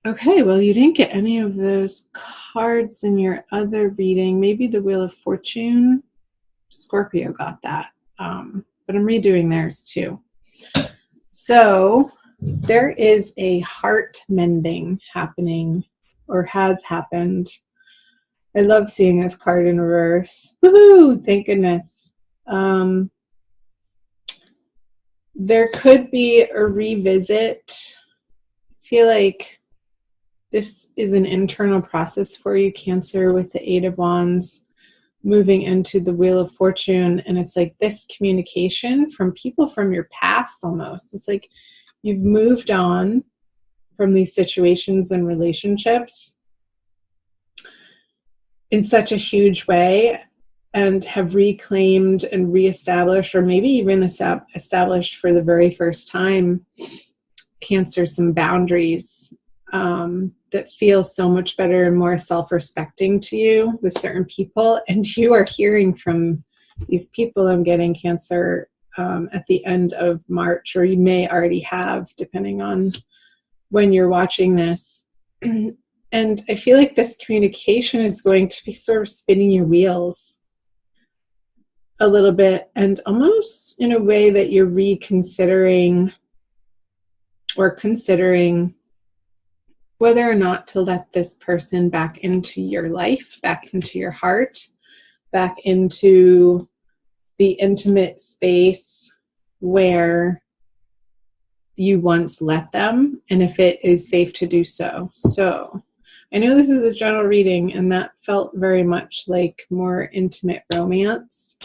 Okay, well, you didn't get any of those cards in your other reading. Maybe the Wheel of Fortune. Scorpio got that. But I'm redoing theirs too. So there is a heart mending happening or has happened. I love seeing this card in reverse. Woohoo! Thank goodness. There could be a revisit. I feel like this is an internal process for you, Cancer, with the Eight of Wands moving into the Wheel of Fortune. And it's like this communication from people from your past almost. It's like you've moved on from these situations and relationships in such a huge way and have reclaimed and reestablished, or maybe even established for the very first time, Cancer, some boundaries that feel so much better and more self-respecting to you with certain people. And you are hearing from these people, I'm getting, Cancer, at the end of March, or you may already have, depending on when you're watching this. And I feel like this communication is going to be sort of spinning your wheels a little bit, and almost in a way that you're reconsidering or considering whether or not to let this person back into your life, back into your heart, back into the intimate space where you once let them, and if it is safe to do so. So I know this is a general reading, and that felt very much like more intimate romance.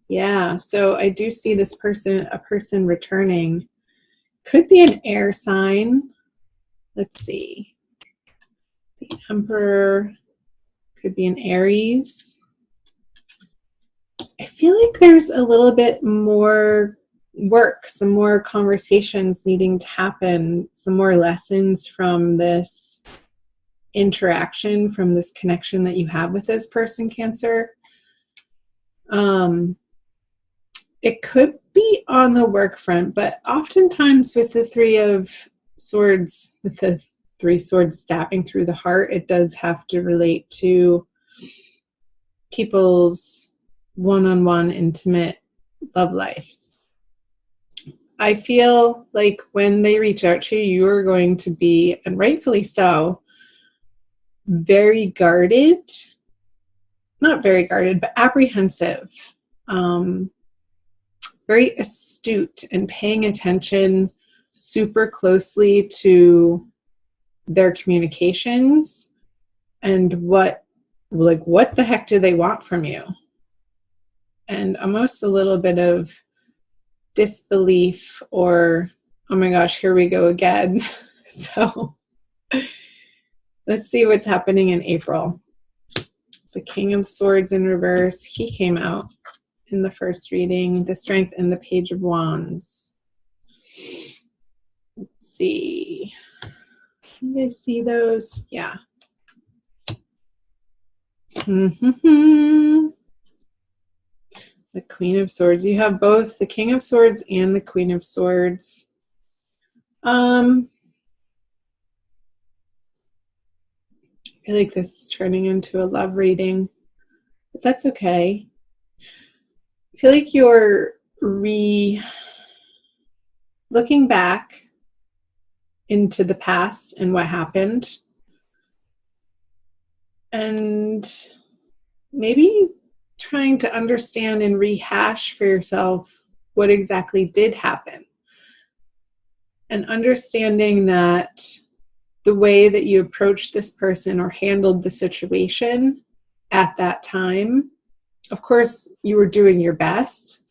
Yeah, so I do see this person, a person returning. Could be an air sign. Let's see. The Emperor could be an Aries. I feel like there's a little bit more work, some more conversations needing to happen, some more lessons from this interaction, from this connection that you have with this person, Cancer. It could be on the work front, but oftentimes with the Three of Swords, with the three swords stabbing through the heart, it does have to relate to people's one-on-one intimate love lives. I feel like when they reach out to you, you're going to be, and rightfully so, very guarded, not very guarded, but apprehensive, very astute and paying attention super closely to their communications and what the heck do they want from you? And almost a little bit of disbelief, or, oh my gosh, here we go again. So let's see what's happening in April. The King of Swords in reverse, he came out in the first reading. The Strength and the Page of Wands. Let's see. Can you guys see those? Yeah. The Queen of Swords. You have both the King of Swords and the Queen of Swords. I feel like this is turning into a love reading, but that's okay. I feel like you're looking back into the past and what happened, and maybe trying to understand and rehash for yourself what exactly did happen, and understanding that the way that you approached this person or handled the situation at that time, of course, you were doing your best,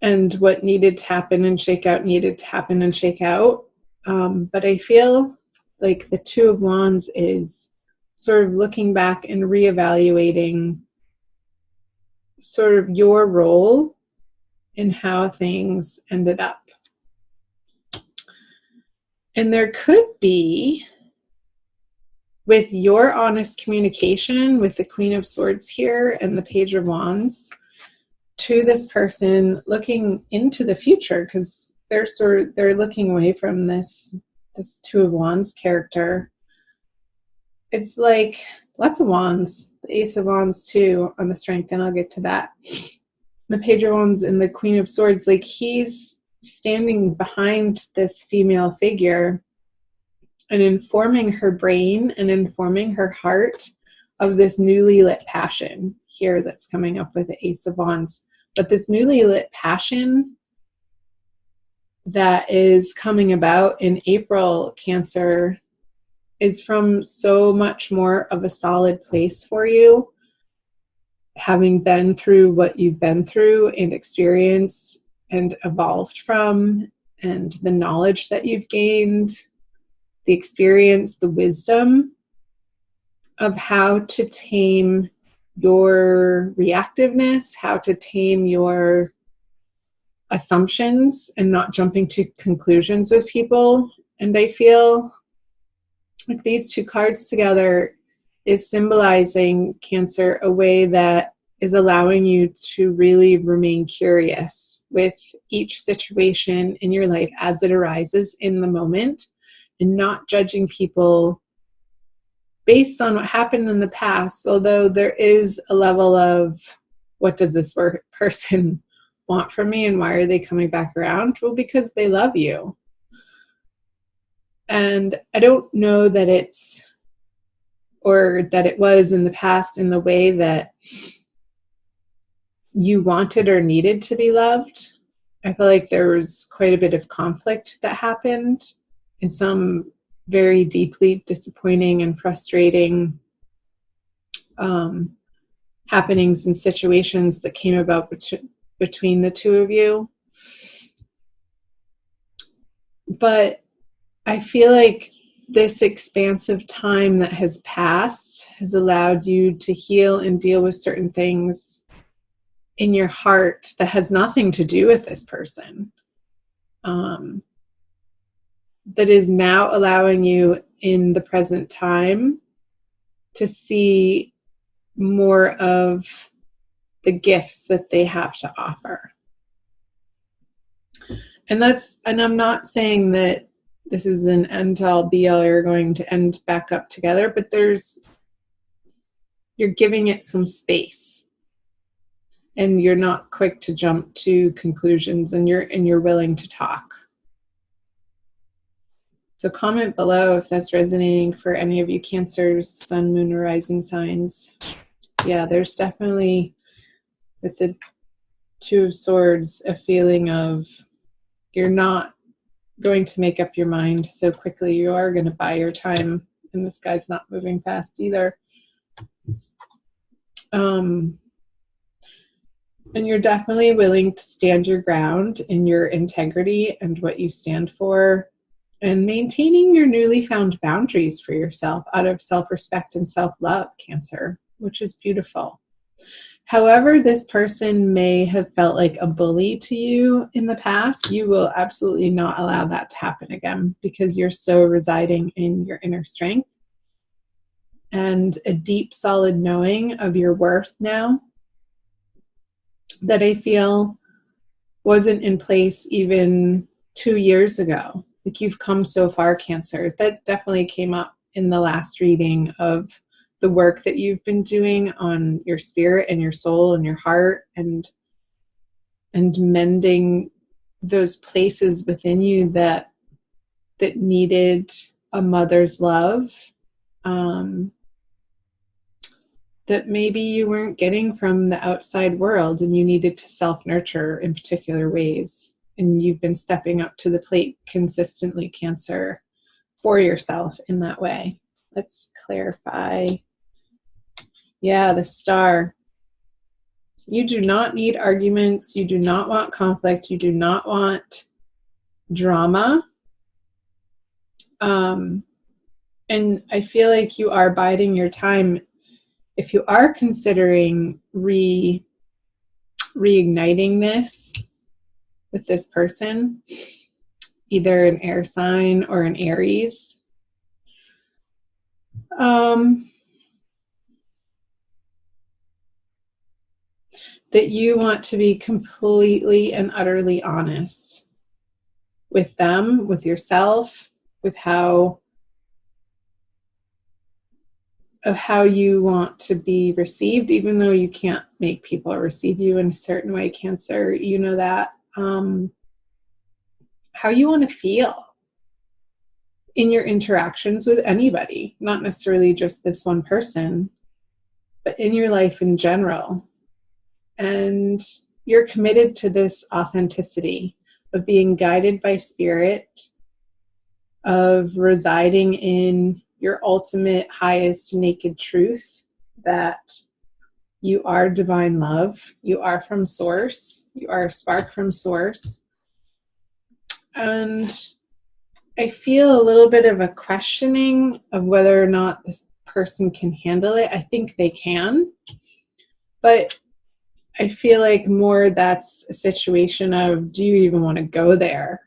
and what needed to happen and shake out needed to happen and shake out. But I feel like the Two of Wands is sort of looking back and reevaluating sort of your role in how things ended up. And there could be, with your honest communication with the Queen of Swords here and the Page of Wands, to this person looking into the future, because they're looking away from this Two of Wands character. It's like lots of wands, the Ace of Wands too on the Strength, and I'll get to that. The Page of Wands and the Queen of Swords, like he's standing behind this female figure and informing her brain and informing her heart of this newly lit passion here that's coming up with the Ace of Wands. But this newly lit passion that is coming about in April, Cancer, is from so much more of a solid place for you, having been through what you've been through and experienced and evolved from, and the knowledge that you've gained, the experience, the wisdom of how to tame your reactiveness, how to tame your assumptions and not jumping to conclusions with people. And I feel like these two cards together is symbolizing, Cancer, a way that is allowing you to really remain curious with each situation in your life as it arises in the moment, and not judging people based on what happened in the past, although there is a level of, what does this person want from me and why are they coming back around? Well, because they love you. And I don't know that it's, or that it was in the past in the way that you wanted or needed to be loved. I feel like there was quite a bit of conflict that happened, and some very deeply disappointing and frustrating happenings and situations that came about between the two of you. But I feel like this expansive time that has passed has allowed you to heal and deal with certain things in your heart that has nothing to do with this person. That is now allowing you in the present time to see more of the gifts that they have to offer. And I'm not saying that this is an end-all be-all, you're going to end back up together, but you're giving it some space, and you're not quick to jump to conclusions, and you're willing to talk. So comment below if that's resonating for any of you Cancers, Sun, Moon, or Rising signs. Yeah, there's definitely, with the Two of Swords, a feeling of you're not going to make up your mind so quickly. You are going to buy your time, and this guy's not moving fast either. And you're definitely willing to stand your ground in your integrity and what you stand for, and maintaining your newly found boundaries for yourself out of self-respect and self-love, Cancer, which is beautiful. However, this person may have felt like a bully to you in the past, you will absolutely not allow that to happen again, because you're so residing in your inner strength and a deep, solid knowing of your worth now that I feel wasn't in place even 2 years ago. Like, you've come so far, Cancer. That definitely came up in the last reading of the work that you've been doing on your spirit and your soul and your heart, and mending those places within you that needed a mother's love, that maybe you weren't getting from the outside world, and you needed to self-nurture in particular ways. And you've been stepping up to the plate consistently, Cancer, for yourself in that way. Let's clarify. Yeah, the Star. You do not need arguments. You do not want conflict. You do not want drama. And I feel like you are biding your time. If you are considering reigniting this with this person, either an air sign or an Aries, that you want to be completely and utterly honest with them, with yourself, with how you want to be received, even though you can't make people receive you in a certain way, Cancer. You know that. How you want to feel in your interactions with anybody, not necessarily just this one person, but in your life in general. And you're committed to this authenticity of being guided by spirit, of residing in your ultimate highest naked truth, that you are divine love, you are from source, you are a spark from source. And I feel a little bit of a questioning of whether or not this person can handle it. I think they can, but I feel like more that's a situation of, do you even want to go there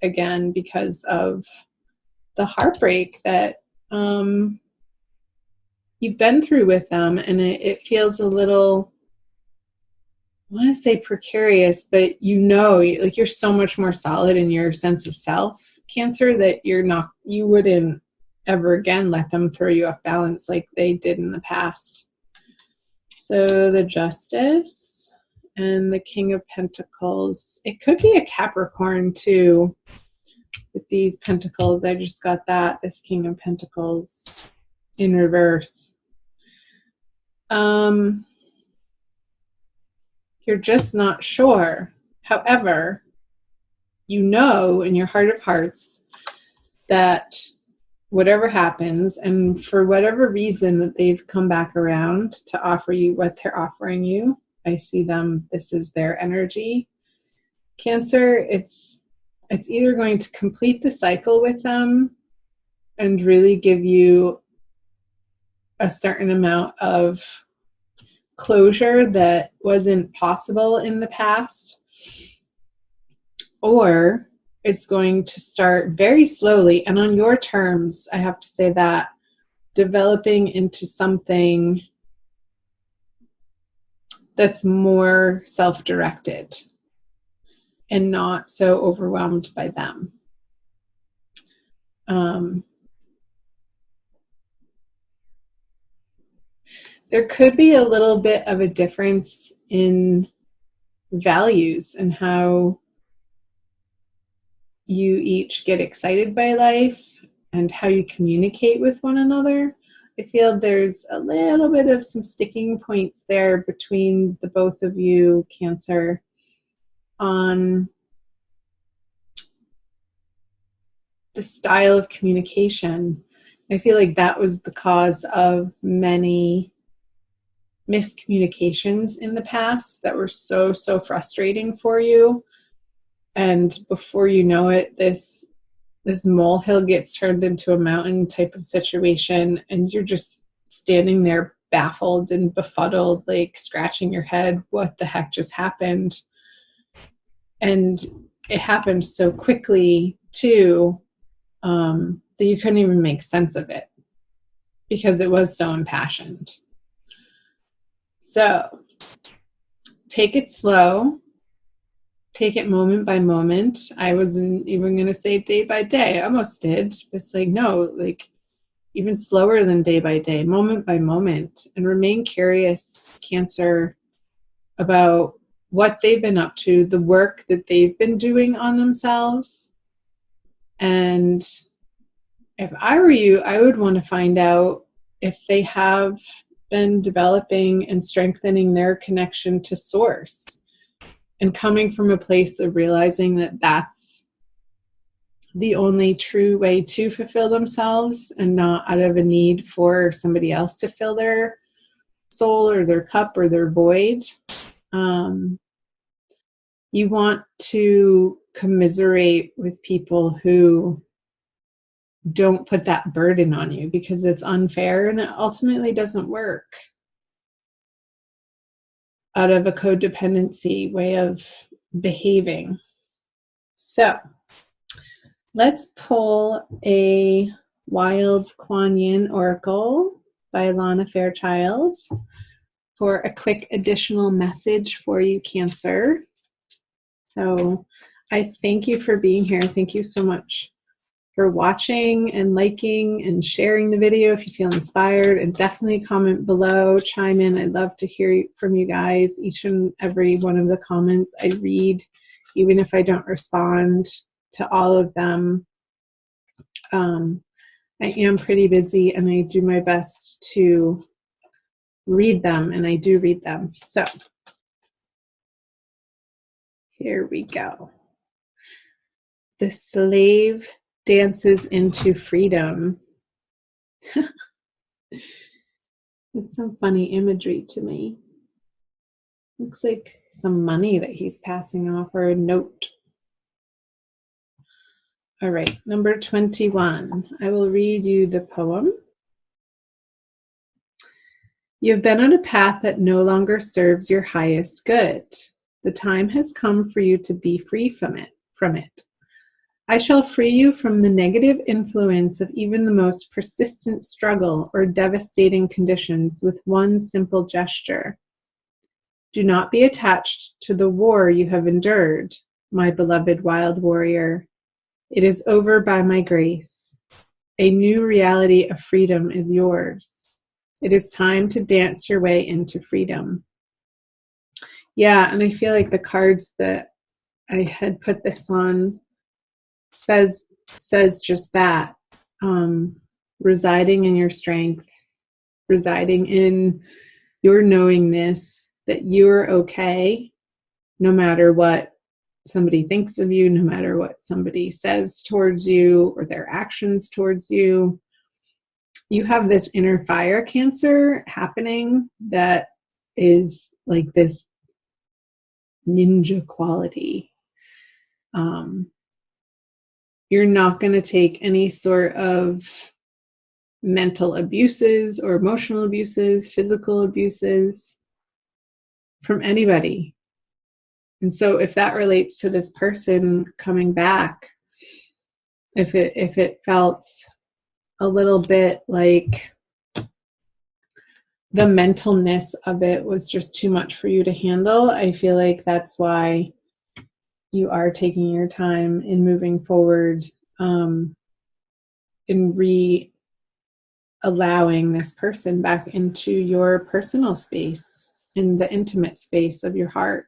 again, because of the heartbreak that you've been through with them. And it feels a little, I want to say precarious, but like you're so much more solid in your sense of self, Cancer, that you wouldn't ever again let them throw you off balance like they did in the past. So the Justice and the King of Pentacles. It could be a Capricorn too with these pentacles. I just got that, this King of Pentacles in reverse. You're just not sure. However, you know in your heart of hearts that whatever happens, and for whatever reason that they've come back around to offer you what they're offering you, I see them, this is their energy. Cancer, it's either going to complete the cycle with them and really give you a certain amount of closure that wasn't possible in the past, or it's going to start very slowly and on your terms, I have to say that, developing into something that's more self-directed and not so overwhelmed by them. There could be a little bit of a difference in values and how you each get excited by life and how you communicate with one another. I feel there's a little bit of some sticking points there between the both of you, Cancer, on the style of communication. I feel like that was the cause of many miscommunications in the past that were so frustrating for you. And before you know it, this molehill gets turned into a mountain type of situation, and you're just standing there baffled and befuddled, like scratching your head, what the heck just happened? And it happened so quickly too, that you couldn't even make sense of it because it was so impassioned. So take it slow. Take it moment by moment. I wasn't even going to say day by day. I almost did. It's like, no, like even slower than day by day, moment by moment, and remain curious, Cancer, about what they've been up to, the work that they've been doing on themselves. And if I were you, I would want to find out if they have been developing and strengthening their connection to source, and coming from a place of realizing that that's the only true way to fulfill themselves, and not out of a need for somebody else to fill their soul or their cup or their void. You want to commiserate with people who don't put that burden on you, because it's unfair and it ultimately doesn't work out of a codependency way of behaving. So let's pull a Wild Kuan Yin Oracle by Lana Fairchild for a quick additional message for you, Cancer. So I thank you for being here. Thank you so much for watching and liking and sharing the video if you feel inspired, and definitely comment below, chime in. I'd love to hear from you guys. Each and every one of the comments I read, even if I don't respond to all of them. I am pretty busy and I do my best to read them, and I do read them. So here we go. The slave dances into freedom. It's some funny imagery to me. Looks like some money that he's passing off, or a note. All right, number 21. I will read you the poem. You have been on a path that no longer serves your highest good. The time has come for you to be free from it. I shall free you from the negative influence of even the most persistent struggle or devastating conditions with one simple gesture. Do not be attached to the war you have endured, my beloved wild warrior. It is over by my grace. A new reality of freedom is yours. It is time to dance your way into freedom. Yeah, and I feel like the cards that I had put this on says just that. Residing in your strength, residing in your knowingness that you're okay, no matter what somebody thinks of you, no matter what somebody says towards you or their actions towards you. You have this inner fire, Cancer, happening that is like this ninja quality. You're not going to take any sort of mental abuses or emotional abuses, physical abuses from anybody. And so if that relates to this person coming back, if it felt a little bit like the mentalness of it was just too much for you to handle, I feel like that's why you are taking your time in moving forward, in allowing this person back into your personal space, in the intimate space of your heart.